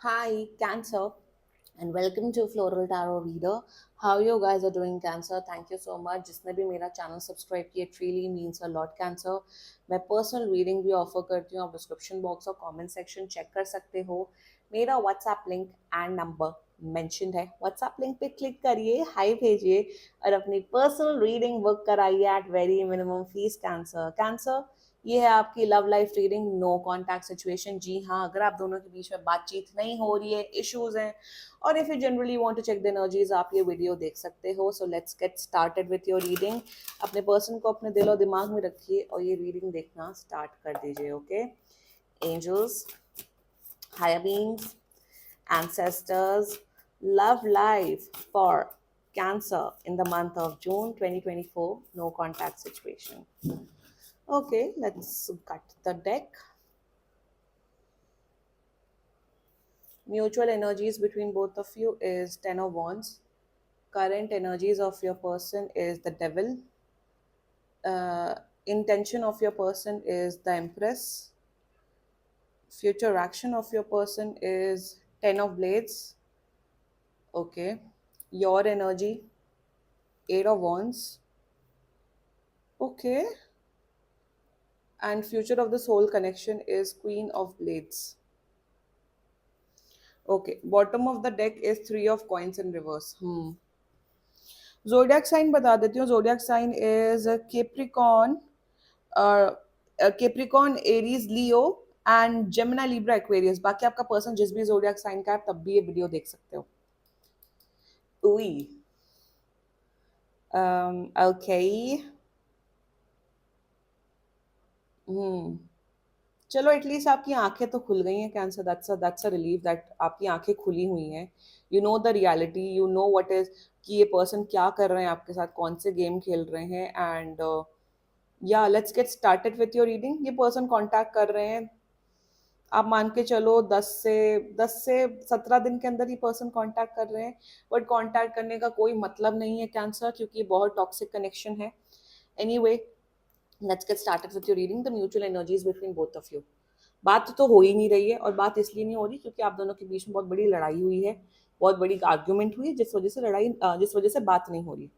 Hi, Cancer, and welcome to Floral Tarot Reader. How you guys are doing, Cancer? Thank you so much. जिसने भी मेरा channel subscribe किया, it really means a lot, Cancer. मैं personal reading भी offer करती हूँ, आप description box और कमेंट सेक्शन चेक कर सकते हो. मेरा WhatsApp link and number mentioned है. व्हाट्सएप लिंक पे क्लिक करिए, हाई भेजिए और अपनी पर्सनल रीडिंग बुक कराइए at very minimum fees. Cancer Cancer ये है आपकी love life reading, no contact situation. जी हाँ, अगर आप दोनों के बीच में बातचीत नहीं हो रही है, इश्यूज हैं, और if you generally want to check the energies, आप ये वीडियो देख सकते हो. So let's get started with your reading. अपने पर्सन को अपने दिल और दिमाग में रखिए और ये रीडिंग देखना स्टार्ट कर दीजिए. Okay, angels, higher beings, ancestors, love life for Cancer in the month of June 2024, no contact situation. Okay, let's cut the deck. Mutual energies between both of you is Ten of Wands. Current energies of your person is the Devil. Intention of your person is the Empress. Future action of your person is Ten of Blades. Okay. Your energy, Eight of Wands. Okay. And future of the soul connection is Queen of Blades. Okay. Bottom of the deck is Three of Coins in reverse. Zodiac sign बता देती हूँ. Zodiac sign is Capricorn, Capricorn, Aries, Leo and Gemini, Libra, Aquarius. बाकी आपका person जिस भी zodiac sign का है, आप तब भी ये वीडियो देख सकते हो. उई. ओके. चलो, एटलीस्ट आपकी आंखें तो खुल गई हैं, cancer. That's a relief that आपकी आंखें खुली हुई हैं. You know the reality, you know what is, कि ये पर्सन क्या कर रहे हैं आपके साथ, कौन से गेम खेल रहे हैं. एंड या let's get started with your reading. ये पर्सन कांटेक्ट कर रहे हैं, आप मान के चलो 10 से 17 दिन के अंदर ही पर्सन कांटेक्ट कर रहे हैं. बट कांटेक्ट करने का कोई मतलब नहीं है, कैंसर, क्योंकि ये बहुत टॉक्सिक कनेक्शन है. Anyway, let's get started with your reading. The mutual energies between both of you. बात तो हो ही नहीं रही है, और बात इसलिए नहीं हो रही क्योंकि आप दोनों के बीच में बहुत बड़ी लड़ाई हुई है, बहुत बड़ी आर्ग्यूमेंट हुई है, जिस वजह से बात नहीं हो रही.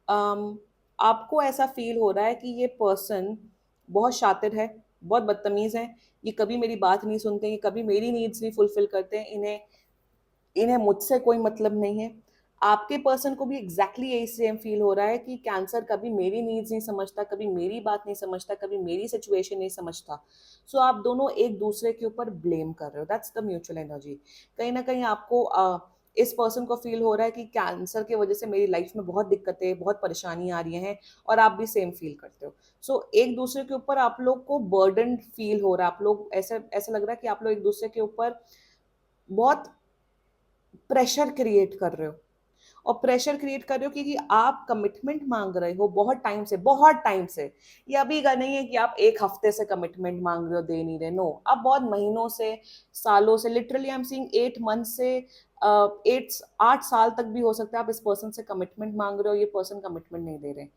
um, आपको ऐसा फील हो रहा है कि ये पर्सन बहुत शातिर है, बहुत बदतमीज है. ये कभी मेरी बात नहीं सुनते, ये कभी मेरी नीड्स नहीं फुलफिल करते हैं. इन्हें इन्हें मुझसे कोई मतलब नहीं है. आपके पर्सन को भी एग्जैक्टली यही सेम फील हो रहा है कि कैंसर कभी मेरी नीड्स नहीं समझता, कभी मेरी बात नहीं समझता, कभी मेरी सिचुएशन नहीं समझता. सो आप दोनों एक दूसरे के ऊपर ब्लेम कर रहे हो. That's the mutual energy. कहीं ना कहीं आपको इस पर्सन को फील हो रहा है कि कैंसर की वजह से मेरी लाइफ में बहुत दिक्कतें, बहुत परेशानी आ रही हैं, और आप भी सेम फील करते हो. सो एक दूसरे के ऊपर आप लोग को बर्डन फील हो रहा है. आप लोग ऐसा ऐसा लग रहा है कि आप लोग एक दूसरे के ऊपर बहुत प्रेशर क्रिएट कर रहे हो. और प्रेशर क्रिएट कर रहे हो क्योंकि आप कमिटमेंट मांग रहे हो बहुत टाइम से, बहुत टाइम से. ये अभी का नहीं है कि आप एक हफ्ते से कमिटमेंट मांग रहे हो, दे नहीं रहे. नो, आप बहुत महीनों से, सालों से, literally I am seeing 8 month से, 8 साल तक भी हो सकता है आप इस पर्सन से कमिटमेंट मांग रहे हो. ये पर्सन कमिटमेंट नहीं दे रहे.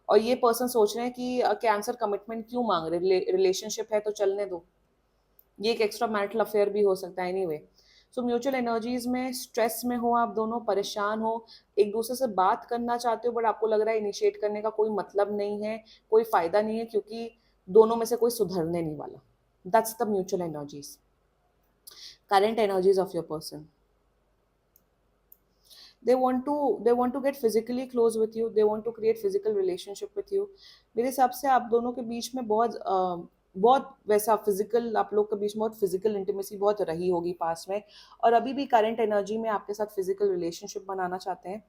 और ये पर्सन सोच रहे हैं कि कैंसर कमिटमेंट क्यों मांग रहे, रिलेशनशिप है तो चलने दो. ये एक एक्स्ट्रा मैरिटल अफेयर भी हो सकता है. एनीवे, सो म्यूचुअल एनर्जीज में स्ट्रेस में हो, आप दोनों परेशान हो, एक दूसरे से बात करना चाहते हो, बट आपको लग रहा है इनिशिएट करने का कोई मतलब नहीं है, कोई फायदा नहीं है, क्योंकि दोनों में से कोई सुधरने नहीं वाला. That's the mutual energies, current energies of your person. They want to get physically close with you. They want to create physical relationship with you. मेरे हिसाब से आप दोनों के बीच में बहुत वैसा फिजिकल, आप लोग के बीच में बहुत फिजिकल इंटीमेसी बहुत रही होगी पास में, और अभी भी करंट एनर्जी में आपके साथ फिजिकल रिलेशनशिप बनाना चाहते हैं.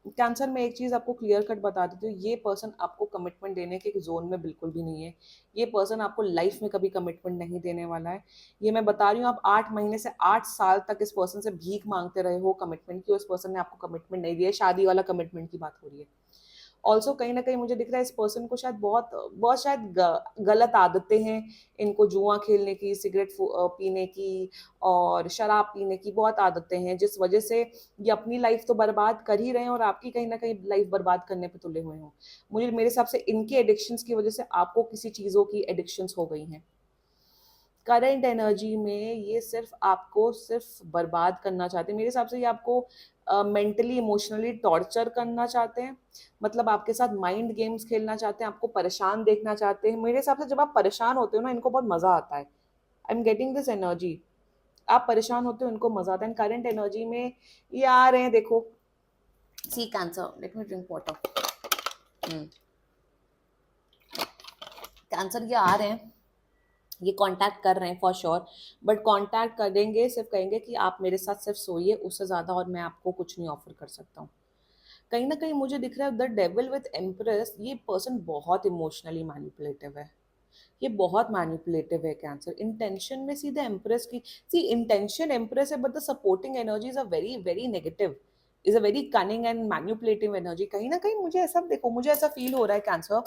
कैंसर में एक चीज़ आपको क्लियर कट बता देती हूँ, ये पर्सन आपको कमिटमेंट देने के जोन में बिल्कुल भी नहीं है. ये पर्सन आपको लाइफ में कभी कमिटमेंट नहीं देने वाला है. ये मैं बता रही हूँ, आप 8 महीने से 8 साल तक इस पर्सन से भीख मांगते रहे हो कमिटमेंट की, उस पर्सन ने आपको कमिटमेंट नहीं दिया. शादी वाला कमिटमेंट की बात हो रही है. ऑल्सो कहीं ना कहीं मुझे दिख रहा है इस पर्सन को शायद बहुत बहुत शायद गलत आदतें हैं. इनको जुआ खेलने की, सिगरेट पीने की और शराब पीने की बहुत आदतें हैं, जिस वजह से ये अपनी लाइफ तो बर्बाद कर ही रहे हैं और आपकी कहीं ना कहीं लाइफ बर्बाद करने पे तुले हुए हों. मेरे हिसाब से इनके एडिक्शंस की वजह से आपको किसी चीज़ों की एडिक्शंस हो गई हैं. करंट एनर्जी में ये सिर्फ आपको सिर्फ बर्बाद करना चाहते हैं। मेरे हिसाब से ये आपको मेंटली इमोशनली टॉर्चर करना चाहते हैं, मतलब आपके साथ माइंड गेम्स खेलना चाहते हैं, आपको परेशान देखना चाहते हैं। मेरे हिसाब से जब आप परेशान होते हो ना, इनको बहुत मजा आता है। I am getting this energy. आप परेशान होते हो, इनको मजा आता है। करंट एनर्जी में ये आ रहे हैं, देखो see Cancer, let me drink water. Cancer ये आ रहे हैं, ये कांटेक्ट कर रहे हैं फॉर श्योर, बट कांटेक्ट करेंगे सिर्फ कहेंगे कि आप मेरे साथ सिर्फ सोइए, उससे ज्यादा और मैं आपको कुछ नहीं ऑफर कर सकता हूँ। कहीं ना कहीं मुझे दिख रहा है द डेविल विद एम्प्रेस, ये पर्सन बहुत इमोशनली मैनिपुलेटिव है। ये बहुत मैनिपुलेटिव है कैंसर। इंटेंशन में सीधे एम्प्रेस की, सी इंटेंशन एम्प्रेस है, but the supporting energies are very very negative, is a very cunning and manipulative energy. कहीं ना कहीं मुझे ऐसा, देखो मुझे ऐसा फील हो रहा है कैंसर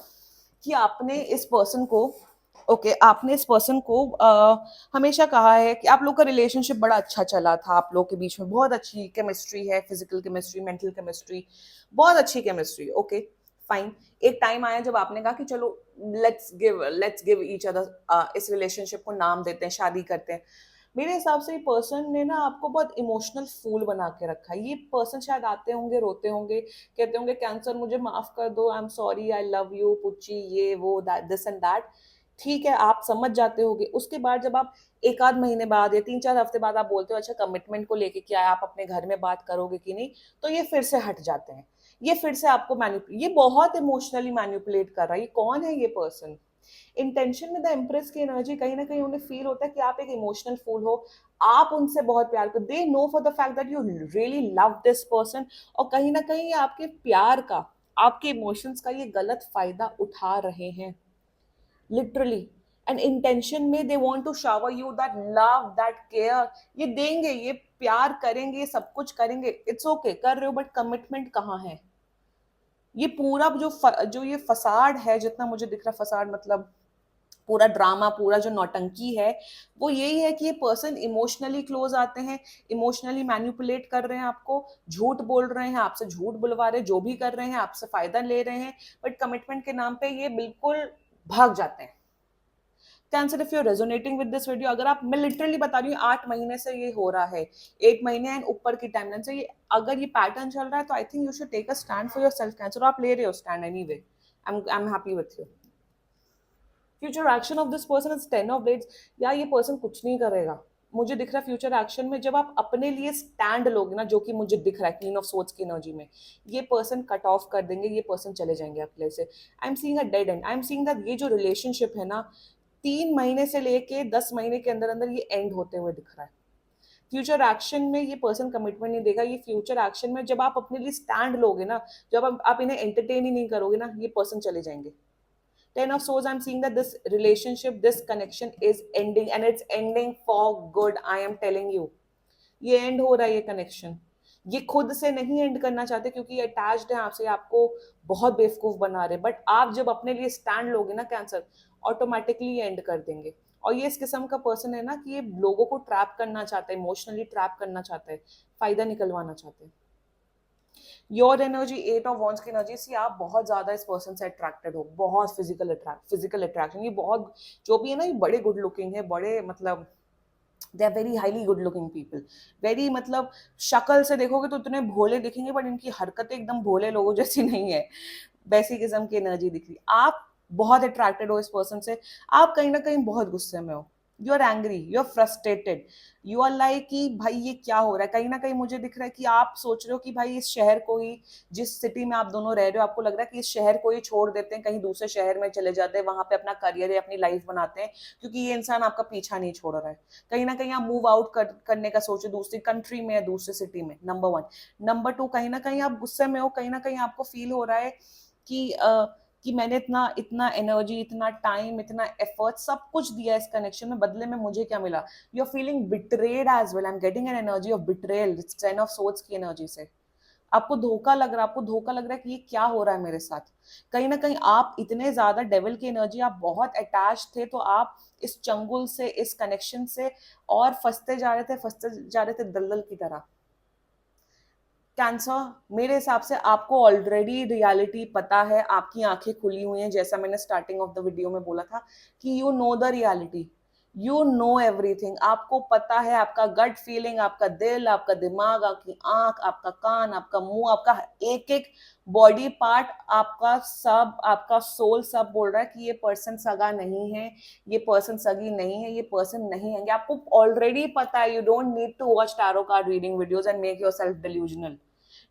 कि आपने इस पर्सन को, ओके आपने इस पर्सन को हमेशा कहा है कि आप लोग का रिलेशनशिप बड़ा अच्छा चला था, आप लोग के बीच में बहुत अच्छी केमिस्ट्री है, फिजिकल केमिस्ट्री, मेंटल केमिस्ट्री, बहुत अच्छी केमिस्ट्री, ओके फाइन। एक टाइम आया जब आपने कहा कि चलो लेट्स गिव ईच अदर, इस रिलेशनशिप को नाम देते हैं, शादी करते हैं। मेरे हिसाब से ये पर्सन ने ना आपको बहुत इमोशनल फूल बना के रखा है। ये पर्सन शायद आते होंगे, रोते होंगे, कहते होंगे कैंसर मुझे माफ कर दो, I am sorry, I love you पुच्ची, ये वो दैट दिस एंड दैट। ठीक है, आप समझ जाते होगे। उसके बाद जब आप एक आध महीने बाद या 3-4 हफ्ते बाद आप बोलते हो अच्छा कमिटमेंट को लेके क्या है, आप अपने घर में बात करोगे कि नहीं, तो ये फिर से हट जाते हैं। ये फिर से आपको ये बहुत इमोशनली मैनिपुलेट कर रहा है। ये कौन है ये पर्सन? इंटेंशन में द एम्प्रेस की एनर्जी, कहीं ना कहीं उन्हें फील होता है कि आप एक इमोशनल फूल हो, आप उनसे बहुत प्यार कर, they know for the fact that you really love this person, और कहीं ना कहीं आपके प्यार का, आपके इमोशंस का ये गलत फायदा उठा रहे हैं, लिटरली। एंड इंटेंशन में they want to shower you that love that care, ये देंगे, ये प्यार करेंगे, ये सब कुछ करेंगे, इट्स ओके कर रहे हो, बट कमिटमेंट कहाँ है? ये पूरा जो ये फसाड है, जितना मुझे दिख रहा फसाड, मतलब पूरा ड्रामा, पूरा जो नौटंकी है, वो यही है कि ये पर्सन इमोशनली क्लोज आते हैं, इमोशनली मैनिपुलेट कर रहे हैं आपको, झूठ बोल रहे हैं, आपसे झूठ बुलवा रहे हैं, जो भी कर रहे हैं आपसे फायदा ले रहे हैं, बट कमिटमेंट के नाम पे ये बिल्कुल भाग जाते हैं। Cancer, if you resonating with this video, अगर आप, मैं लिटरली बता रही हूँ 8 महीने से ये हो रहा है, 8 महीने एंड ऊपर की टाइमलाइन से ये, अगर ये पैटर्न चल रहा है, तो I think you should take a stand for yourself cancer. आप ले रहे हो stand anyway, I am happy with you. Future action of this person is 10 of blades. या ये पर्सन कुछ नहीं करेगा, मुझे दिख रहा है फ्यूचर एक्शन में जब आप अपने लिए स्टैंड लोगे ना, जो कि मुझे दिख रहा है क्वीन ऑफ सोर्ड्स की एनर्जी में, ये पर्सन कट ऑफ कर देंगे, ये पर्सन चले जाएंगे अपने से। आई am seeing a dead and, I am seeing that ये जो रिलेशनशिप है ना, 3 महीने से लेके 10 महीने के अंदर अंदर ये एंड होते हुए दिख रहा है। फ्यूचर एक्शन में ये पर्सन कमिटमेंट नहीं देगा। ये फ्यूचर एक्शन में जब आप अपने लिए स्टैंड लोगे ना, जब आप इन्हें एंटरटेन ही नहीं करोगे ना, ये पर्सन चले जाएंगे। 10 of Swords, I'm seeing that this relationship, this connection is ending, and it's ending for good. I am telling you, ये एंड हो रहा है ये कनेक्शन। ये खुद से नहीं एंड करना चाहते क्योंकि ये अटैच्ड है आपसे, आपको बहुत बेवकूफ बना रहे, बट आप जब अपने लिए स्टैंड लोगे ना कैंसर, ऑटोमेटिकली एंड कर देंगे। और ये इस किस्म का पर्सन है ना कि ये लोगों को ट्रैप करना चाहता है, इमोशनली ट्रैप करना चाहता है, फायदा निकलवाना चाहते हैं। योर एनर्जी, 8 ऑफ वॉन्ड्स की एनर्जी से आप बहुत ज्यादा इस पर्सन से अट्रैक्टेड हो, बहुत फिजिकल अट्रैक्शन। ये बहुत, जो भी है ना, ये बड़े गुड लुकिंग है, बड़े मतलब they are very highly good looking people, very मतलब शक्ल से देखोगे तो इतने भोले दिखेंगे, बट इनकी हरकतें एकदम भोले लोगों जैसी नहीं है, वैसी किस्म की एनर्जी दिख रही। आप बहुत अट्रैक्टेड हो इस पर्सन से, आप कहीं ना कहीं बहुत गुस्से में हो, you are angry, you are frustrated, you are like कि भाई ये क्या हो रहा है। कहीं ना कहीं मुझे दिख रहा है कि आप सोच रहे हो कि भाई इस शहर को ही, जिस सिटी में आप दोनों रह रहे हो, आपको लग रहा है कि इस शहर को ही छोड़ देते हैं, कहीं दूसरे शहर में चले जाते हैं, वहां पे अपना करियर या अपनी लाइफ बनाते हैं, क्योंकि ये इंसान आपका पीछा नहीं छोड़ रहा है। कहीं ना कहीं आप मूव आउट करने का सोचो, दूसरी कंट्री में या दूसरे सिटी में, नंबर 1। नंबर 2, कहीं ना कहीं आप गुस्से में हो, कहीं ना कहीं आपको फील हो रहा है कि कि मैंने इतना इतना एनर्जी, इतना टाइम, इतना एफर्ट, सब कुछ दिया इस कनेक्शन में, बदले में मुझे क्या मिला? You are feeling betrayed as well. I am getting an energy of betrayal, 10 of swords की एनर्जी से आपको धोखा लग रहा है, आपको धोखा लग रहा है कि ये क्या हो रहा है मेरे साथ। कहीं ना कहीं आप इतने ज्यादा डेविल की एनर्जी, आप बहुत अटैच थे, तो आप इस चंगुल से, इस कनेक्शन से और फंसते जा रहे थे दलदल की तरह। कैंसर, मेरे हिसाब से आपको ऑलरेडी रियलिटी पता है, आपकी आंखें खुली हुई हैं, जैसा मैंने स्टार्टिंग ऑफ द वीडियो में बोला था कि you know the reality, you know everything, आपको पता है, आपका गट फीलिंग, आपका दिल, आपका दिमाग, आपकी आंख, आपका कान, आपका मुंह, आपका एक एक बॉडी पार्ट, आपका सब, आपका सोल सब बोल रहा है कि ये पर्सन सगा नहीं है, ये पर्सन सगी नहीं है, ये पर्सन नहीं है। आपको ऑलरेडी पता है, you don't need to watch tarot card reading videos and make yourself delusional.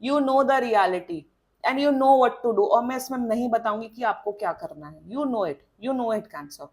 You know the reality and you know what to do. और मैं इसमें नहीं बताऊंगी कि आपको क्या करना है, you know it, you know it Cancer.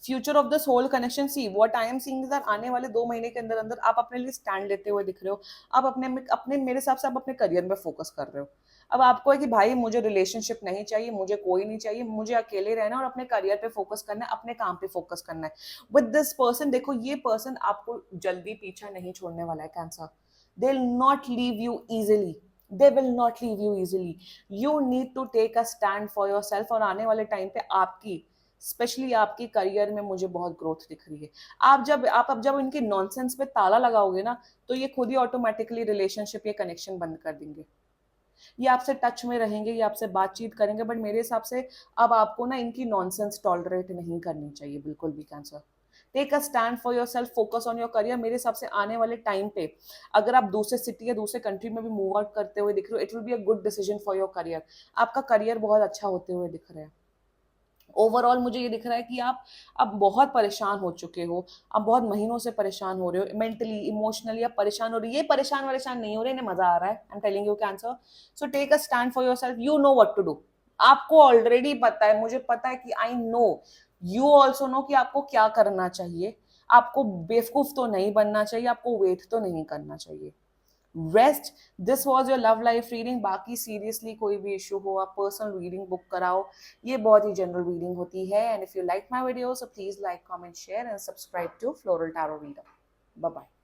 Future of this whole connection, see what I am seeing is that आने वाले 2 महीने के अंदर अंदर आप अपने लिए स्टैंड लेते हुए दिख रहे हो। आप अपने मेरे हिसाब से आप अपने करियर में फोकस कर रहे हो। अब आपको है कि भाई मुझे रिलेशनशिप नहीं चाहिए, मुझे कोई नहीं चाहिए, मुझे अकेले रहना है और अपने करियर पे फोकस करना है, अपने काम पे फोकस करना है विद दिस पर्सन। देखो ये पर्सन आपको जल्दी पीछा नहीं छोड़ने वाला है cancer. They will not leave you easily, they will not leave you easily. You need to take a stand for yourself। और आने वाले टाइम पे आपकी, स्पेशली आपकी करियर में मुझे बहुत ग्रोथ दिख रही है। आप अब जब इनके नॉनसेंस पे ताला लगाओगे ना, तो ये खुद ही ऑटोमेटिकली रिलेशनशिप, ये कनेक्शन बंद कर देंगे। ये आपसे टच में रहेंगे, ये आपसे बातचीत करेंगे, बट मेरे हिसाब से अब आपको ना इनकी नॉनसेंस टॉलरेट नहीं करनी चाहिए बिल्कुल भी Cancer. Take a stand for yourself, focus on your career. मेरे हिसाब से आने वाले टाइम पे अगर आप दूसरे सिटी या दूसरे कंट्री में भी मूव आउट करते हुए दिख रहे हो, it will be a good decision for your career. आपका करियर बहुत अच्छा होते हुए दिख रहा है। ओवरऑल मुझे ये दिख रहा है कि आप अब बहुत परेशान हो चुके हो, आप बहुत महीनों से परेशान हो रहे हो, मेंटली इमोशनली आप परेशान हो रही है। ये परेशान नहीं हो रहे, इन्हें मजा आ रहा है। I am telling you Cancer. So take a stand for yourself, you know what to do. आपको ऑलरेडी पता है, मुझे पता है कि I know, you also know कि आपको क्या करना चाहिए। आपको बेवकूफ तो नहीं बनना चाहिए, आपको वेट तो नहीं करना चाहिए। Rest. This was your love life reading. बाकी सीरियसली कोई भी इशू हो, आप पर्सनल रीडिंग बुक कराओ, ये बहुत ही जनरल रीडिंग होती है। And if you like my video, so please like, comment, share and subscribe to floral tarot reader. Bye bye.